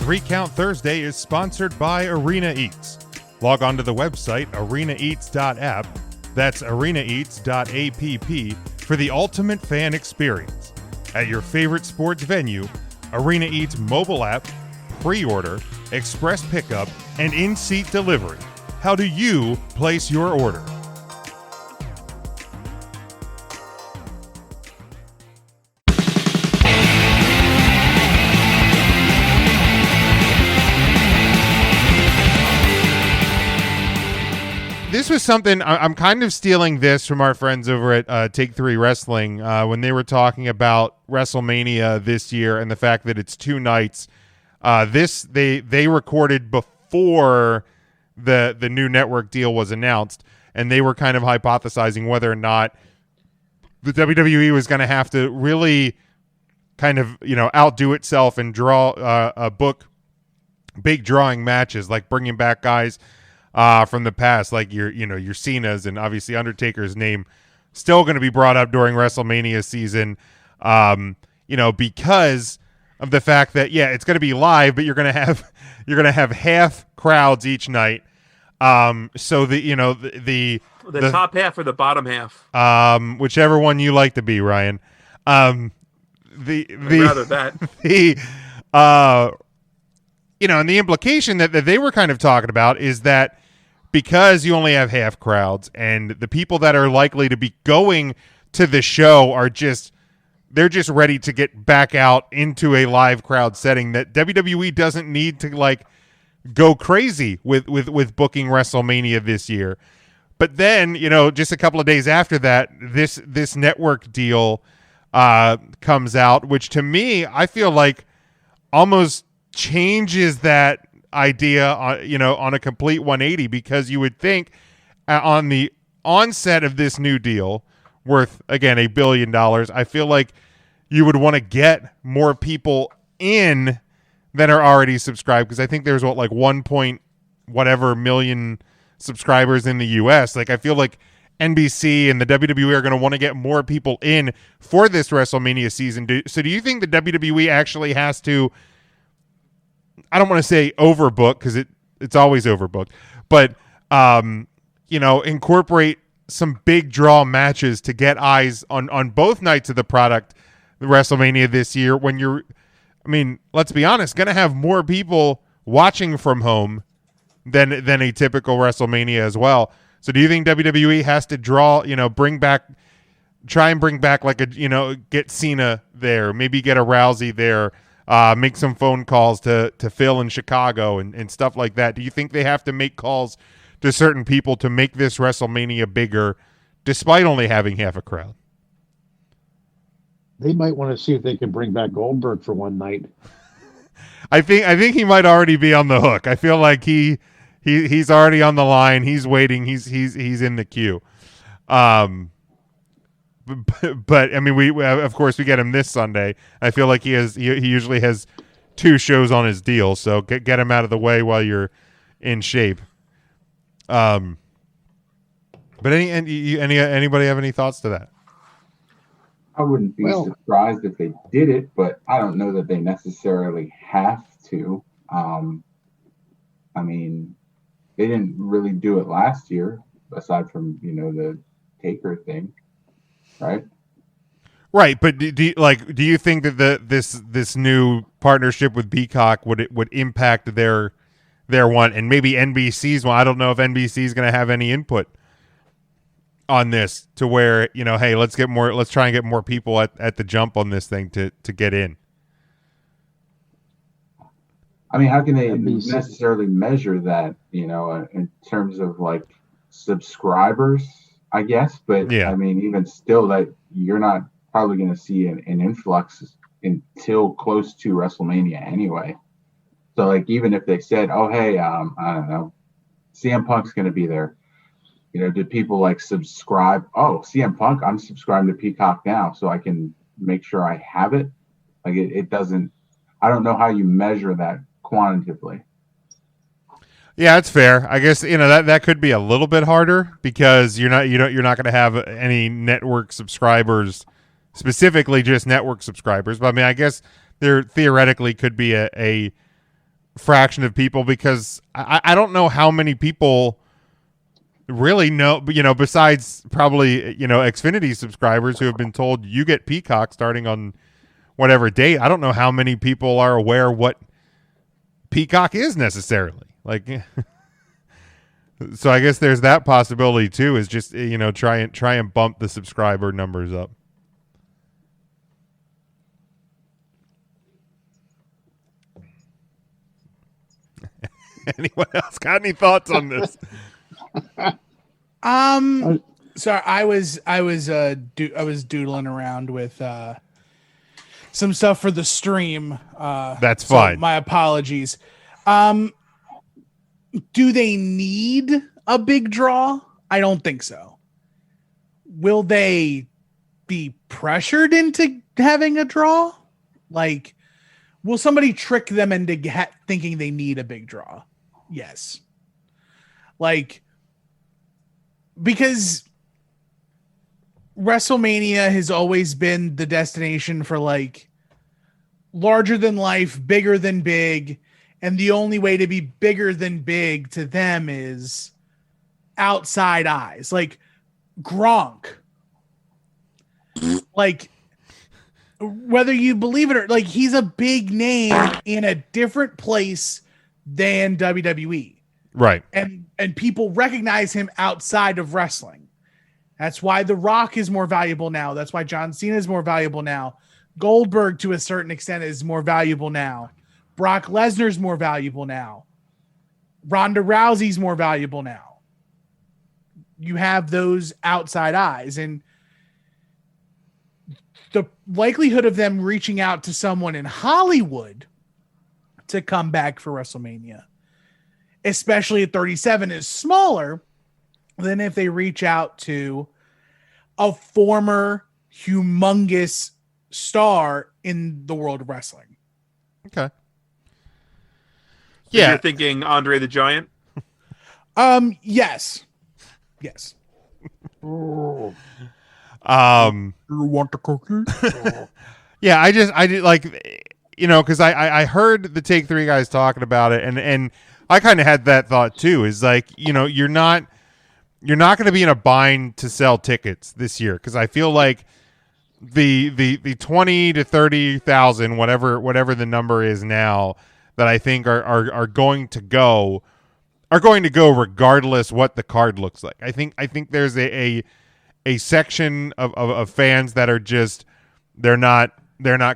3 Count Thursday is sponsored by Arena Eats. Log on to the website arenaeats.app, that's arenaeats.app, for the ultimate fan experience. At your favorite sports venue, Arena Eats mobile app, pre-order, express pickup, and in-seat delivery. How do you place your order? This was something I'm kind of stealing this from our friends over at Take 3 Wrestling when they were talking about WrestleMania this year and the fact that it's 2 nights. They recorded before the new network deal was announced, and they were kind of hypothesizing whether or not the WWE was going to have to really kind of outdo itself and draw book big drawing matches, like bringing back guys from the past, like your Cena's, and obviously Undertaker's name still going to be brought up during WrestleMania season, because of the fact that it's going to be live, but you're going to have half crowds each night. So the top half or the bottom half, whichever one you like to be, Ryan. I'd rather that. And the implication that they were kind of talking about is that because you only have half crowds and the people that are likely to be going to the show they're just ready to get back out into a live crowd setting, that WWE doesn't need to go crazy with booking WrestleMania this year. But then, just a couple of days after that, this network deal comes out, which to me, I feel like almost changes that idea on a complete 180, because you would think on the onset of this new deal worth, again, $1 billion, I feel like you would want to get more people in than are already subscribed, because I think there's 1 point whatever million subscribers in the US. I feel like NBC and the WWE are going to want to get more people in for this WrestleMania season. So do you think the WWE actually has to, I don't want to say overbook, because it's always overbooked, but incorporate some big draw matches to get eyes on both nights of the product, the WrestleMania this year, when let's be honest, going to have more people watching from home than a typical WrestleMania as well. So do you think WWE has to try and bring back get Cena there, maybe get a Rousey there, make some phone calls to Phil in Chicago and stuff like that? Do you think they have to make calls to certain people to make this WrestleMania bigger, despite only having half a crowd? They might want to see if they can bring back Goldberg for one night. I think he might already be on the hook. I feel like he's already on the line. He's waiting. He's in the queue. But we of course we get him this Sunday. I feel like he usually has 2 shows on his deal, so get him out of the way while you're in shape. But anybody have any thoughts to that? I wouldn't be surprised if they did it, but I don't know that they necessarily have to. They didn't really do it last year, aside from the Taker thing, right? Right, but do you think that this new partnership with Peacock would impact their one, and maybe NBC's one? I don't know if NBC is going to have any input on this, to where hey, let's try and get more people at the jump on this thing to get in. How can they necessarily measure that, in terms of subscribers, I guess? But even still, that you're not probably going to see an influx until close to WrestleMania anyway. So even if they said, oh, hey, I don't know, CM Punk's going to be there. Did people subscribe? Oh, CM Punk, I'm subscribing to Peacock now, so I can make sure I have it. It doesn't. I don't know how you measure that quantitatively. Yeah, it's fair. I guess that could be a little bit harder, because you're not going to have any network subscribers, specifically just network subscribers. But I guess there theoretically could be a fraction of people, because I don't know how many people really know, besides probably, Xfinity subscribers who have been told you get Peacock starting on whatever date. I don't know how many people are aware what Peacock is necessarily. Like, so I guess there's that possibility too, is just, try and bump the subscriber numbers up. Anyone else got any thoughts on this? Sorry, I was doodling around with some stuff for the stream. That's fine. So my apologies. Do they need a big draw? I don't think so. Will they be pressured into having a draw? Like, will somebody trick them into thinking they need a big draw? Yes. Like, because WrestleMania has always been the destination for like larger than life, bigger than big. And the only way to be bigger than big to them is outside eyes. Like Gronk. Like, whether you believe it or like, he's a big name in a different place than WWE. Right. And people recognize him outside of wrestling. That's why The Rock is more valuable now. That's why John Cena is more valuable now. Goldberg, to a certain extent, is more valuable now. Brock Lesnar's more valuable now. Ronda Rousey's more valuable now. You have those outside eyes, and the likelihood of them reaching out to someone in Hollywood to come back for WrestleMania, especially at 37, is smaller than if they reach out to a former humongous star in the world of wrestling. Okay. So you're thinking Andre the Giant? Yes. Yes. Oh. You want the cookie? Yeah, I did like, because I heard the Take Three guys talking about it, and I kind of had that thought too. Is like, you're not going to be in a bind to sell tickets this year, because I feel like the 20 to 30,000, whatever the number is now, that I think are going to go regardless what the card looks like. I think there's a section of fans that are just they're not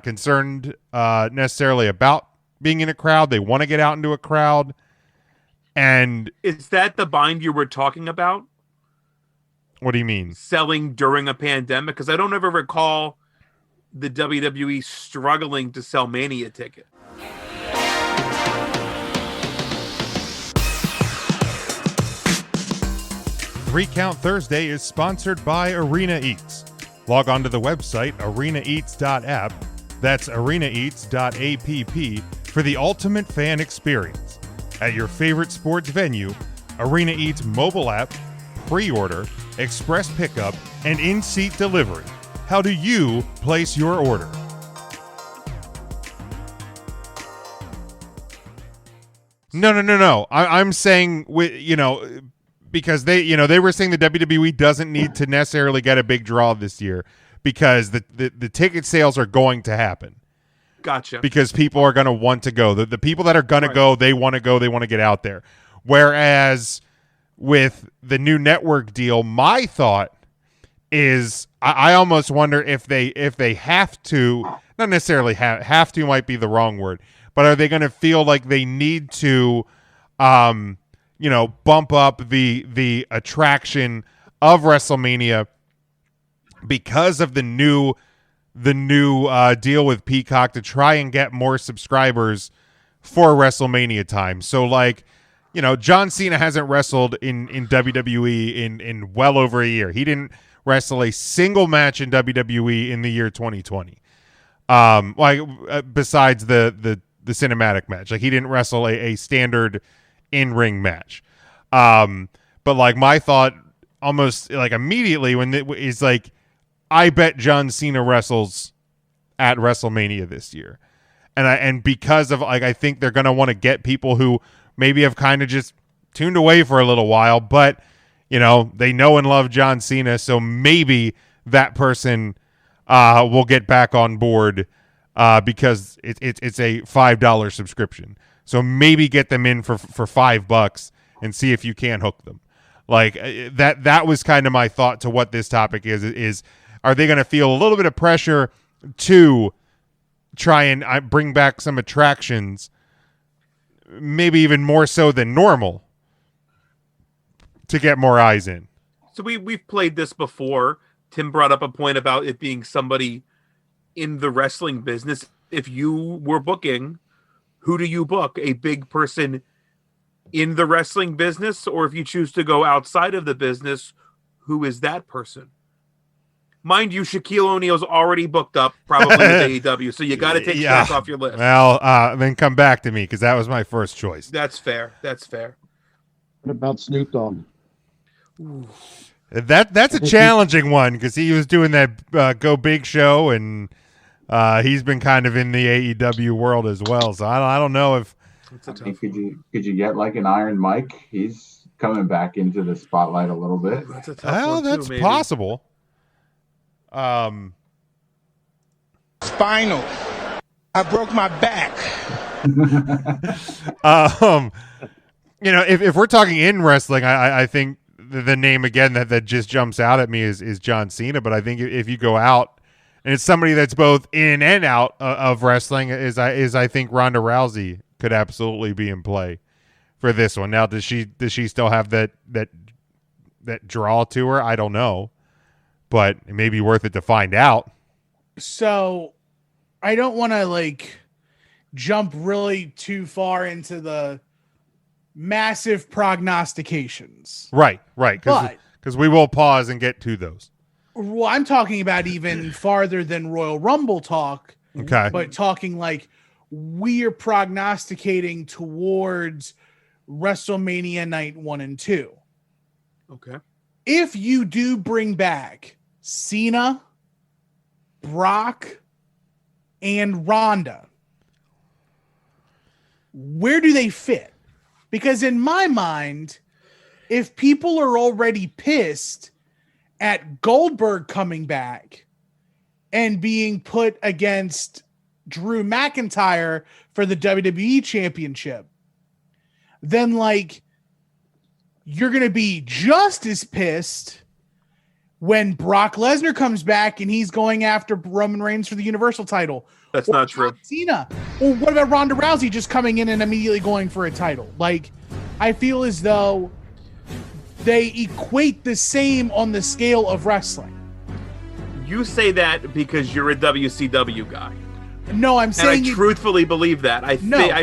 concerned necessarily about being in a crowd. They want to get out into a crowd. And is that the bind you were talking about? What do you mean? Selling during a pandemic? Because I don't ever recall the WWE struggling to sell Mania tickets. Three Count Thursday is sponsored by Arena Eats. Log on to the website arenaeats.app. That's arenaeats.app for the ultimate fan experience. At your favorite sports venue, Arena Eats mobile app, pre-order, express pickup, and in-seat delivery. How do you place your order? No. I'm saying, because they were saying the WWE doesn't need to necessarily get a big draw this year, because the ticket sales are going to happen. Gotcha. Because people are going to want to go. The people that are going to go, they want to go. They want to get out there. Whereas with the new network deal, my thought is I almost wonder if they have to, not necessarily have to might be the wrong word, but are they going to feel like they need to bump up the attraction of WrestleMania because of the new deal with Peacock to try and get more subscribers for WrestleMania time. So like, John Cena hasn't wrestled in WWE in well over a year. He didn't wrestle a single match in WWE in the year 2020. Besides the cinematic match, like he didn't wrestle a standard in-ring match. But like my thought almost like immediately when it is like, I bet John Cena wrestles at WrestleMania this year. and because of like I think they're gonna want to get people who maybe have kind of just tuned away for a little while, but they know and love John Cena, so maybe that person will get back on board because it's a $5 subscription. So maybe get them in for $5 and see if you can hook them. Like that was kind of my thought to what this topic is are they going to feel a little bit of pressure to try and bring back some attractions, maybe even more so than normal, to get more eyes in? So we've played this before. Tim brought up a point about it being somebody in the wrestling business. If you were booking, who do you book? A big person in the wrestling business, or if you choose to go outside of the business, who is that person? Mind you, Shaquille O'Neal's already booked up, probably with AEW, so you got to take Shaq off your list. Well, then come back to me, because that was my first choice. That's fair. What about Snoop Dogg? That's a challenging one, because he was doing that Go Big show, and he's been kind of in the AEW world as well. So I don't know if. Could you get like an Iron Mike? He's coming back into the spotlight a little bit. That's a tough one that's too, maybe. possible. Spinal. I broke my back. If we're talking in wrestling, I think the name again that just jumps out at me is John Cena. But I think if you go out and it's somebody that's both in and out of wrestling, I think Ronda Rousey could absolutely be in play for this one. Now, does she still have that draw to her? I don't know, but it may be worth it to find out. So I don't want to jump really too far into the massive prognostications. Right. Because we will pause and get to those. Well, I'm talking about even farther than Royal Rumble talk. Okay. But talking we are prognosticating towards WrestleMania night 1 and 2. Okay. If you do bring back Cena, Brock, and Ronda, where do they fit? Because in my mind, if people are already pissed at Goldberg coming back and being put against Drew McIntyre for the WWE Championship, then you're going to be just as pissed when Brock Lesnar comes back and he's going after Roman Reigns for the Universal title. That's not true. Cena. Or what about Ronda Rousey just coming in and immediately going for a title? I feel as though they equate the same on the scale of wrestling. You say that because you're a WCW guy. No, I'm saying... And I truthfully believe that. I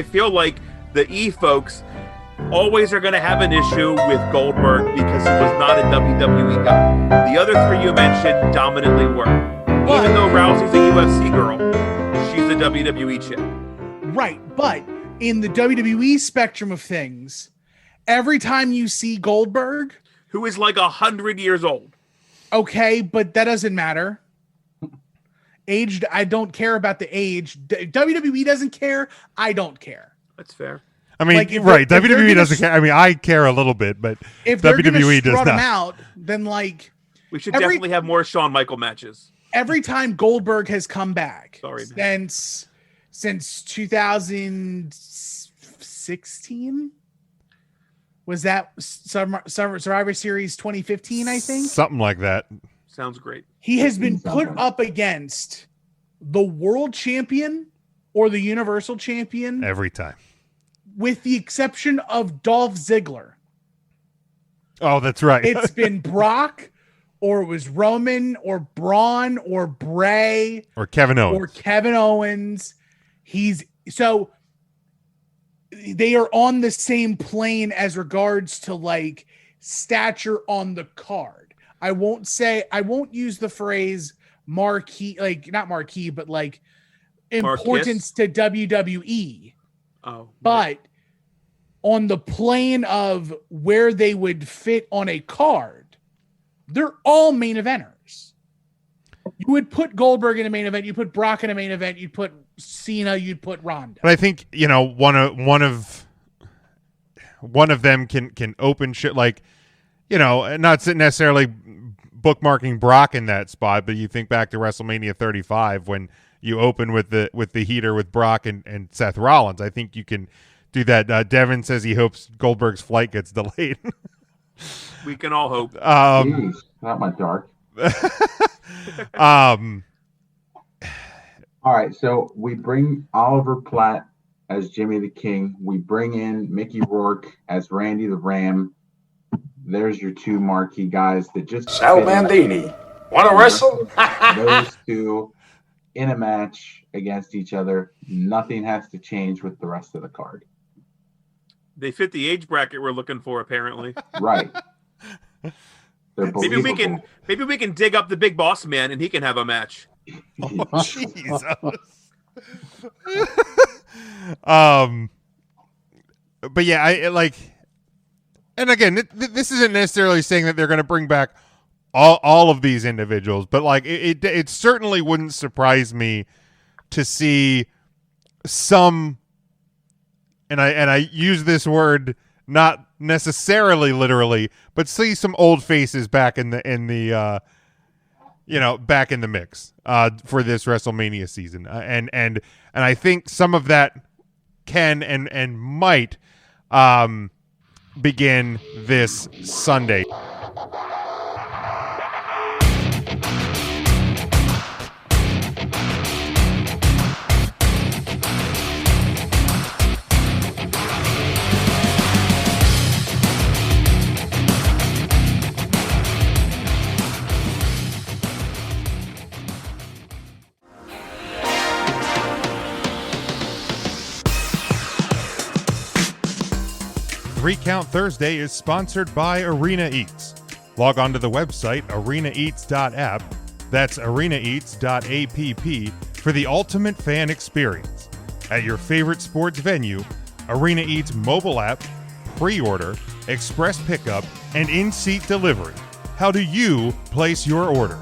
feel like the E folks always are going to have an issue with Goldberg because he was not a WWE guy. The other three you mentioned dominantly were. Even though Rousey's a UFC girl, she's a WWE chick. Right, but in the WWE spectrum of things, every time you see Goldberg... Who is 100 years old. Okay, but that doesn't matter. Age, I don't care about the age. WWE doesn't care. I don't care. That's fair. I mean, right. WWE doesn't care. I mean, I care a little bit, but if WWE does not. Him out, then we should definitely have more Shawn Michael matches. Every time Goldberg has come back since 2016, was that Survivor Series 2015? I think something like that. Sounds great. He has been put up against the world champion or the Universal champion every time, with the exception of Dolph Ziggler. Oh, that's right. It's been Brock, or it was Roman, or Braun, or Bray, or Kevin Owens. So they are on the same plane as regards to stature on the card. I won't use the phrase marquee, not marquee, but importance to WWE. Oh, but on the plane of where they would fit on a card, they're all main eventers. You would put Goldberg in a main event. You put Brock in a main event. You'd put Cena. You'd put Ronda. But I think one of them can open shit like not necessarily bookmarking Brock in that spot, but you think back to WrestleMania 35 when you open with the heater with Brock and Seth Rollins. I think you can do that. Devin says he hopes Goldberg's flight gets delayed. We can all hope. Jeez, not my dark. All right, so we bring Oliver Platt as Jimmy the King. We bring in Mickey Rourke as Randy the Ram. There's your two marquee guys that just Sal Bandini. Want to wrestle? Those two in a match against each other. Nothing has to change with the rest of the card. They fit the age bracket we're looking for, apparently. Right. Maybe we can dig up the Big Boss Man and he can have a match. Oh, Jesus. But yeah, and again, this isn't necessarily saying that they're going to bring back all of these individuals, but it certainly wouldn't surprise me to see some, and I use this word not necessarily literally, but see some old faces back in the back in the mix for this WrestleMania season, and I think some of that can and might begin this Sunday. Three Count Thursday is sponsored by Arena Eats. Log on to the website arenaeats.app, that's arenaeats.app, for the ultimate fan experience. At your favorite sports venue, Arena Eats mobile app, pre-order, express pickup, and in-seat delivery. How do you place your order?